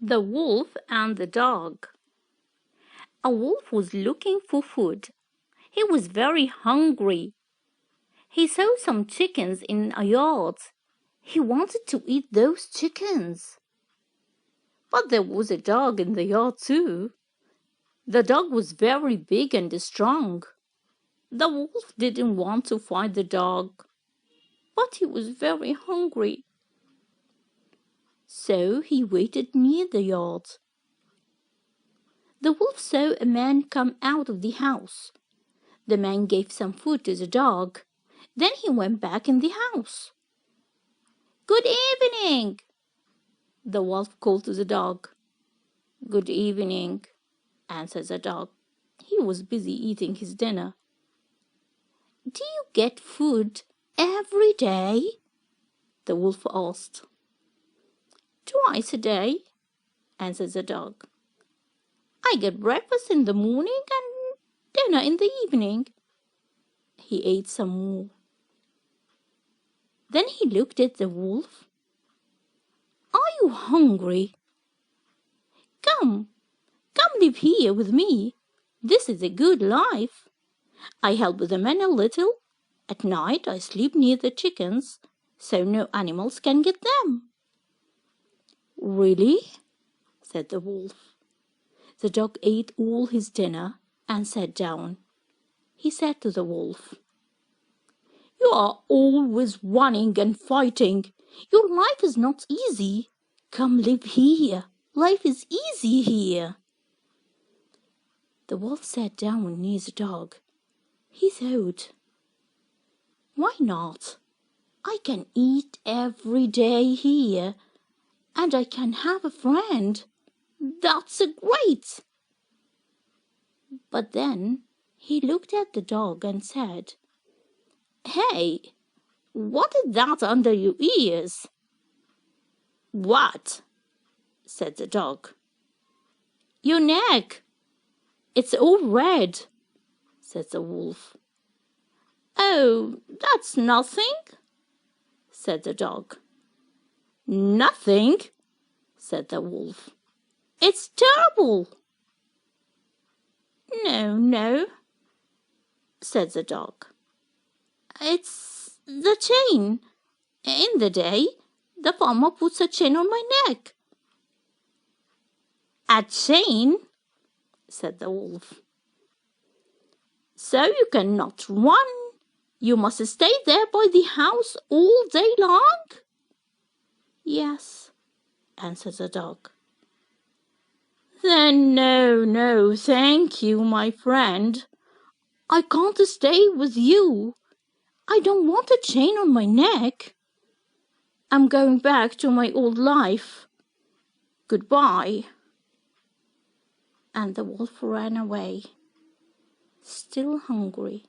The Wolf and the Dog. A wolf was looking for food. He was very hungry. He saw some chickens in a yard. He wanted to eat those chickens. But there was a dog in the yard too. The dog was very big and strong. The wolf didn't want to fight the dog, but he was very hungry. So he waited near the yard. The wolf saw a man come out of the house. The man gave some food to the dog. Then he went back in the house. "Good evening," the wolf called to the dog. "Good evening," answered the dog. He was busy eating his dinner. "Do you get food every day?" the wolf asked. "Twice a day," answered the dog. "I get breakfast in the morning and dinner in the evening." He ate some more. Then he looked at the wolf. "Are you hungry? Come live here with me. This is a good life. I help the men a little. At night I sleep near the chickens, so no animals can get them." "Really?" said the wolf. The dog ate all his dinner and sat down. He said to the wolf, "You are always running and fighting. Your life is not easy. Come live here. Life is easy here." The wolf sat down near the dog. He thought, "Why not? I can eat every day here, and I can have a friend. That's great." But then he looked at the dog and said, "Hey, what is that under your ears?" "What?" said the dog. "Your neck. It's all red," said the wolf. "Oh, that's nothing," said the dog. "Nothing," said the wolf. "It's terrible." No," said the dog. "It's the chain. In the day, the farmer puts a chain on my neck." "A chain?" said the wolf. "So you cannot run. You must stay there by the house all day long?" "Yes," answered the dog. "Then no, thank you, my friend. I can't stay with you. I don't want a chain on my neck. I'm going back to my old life. Goodbye." And the wolf ran away, still hungry.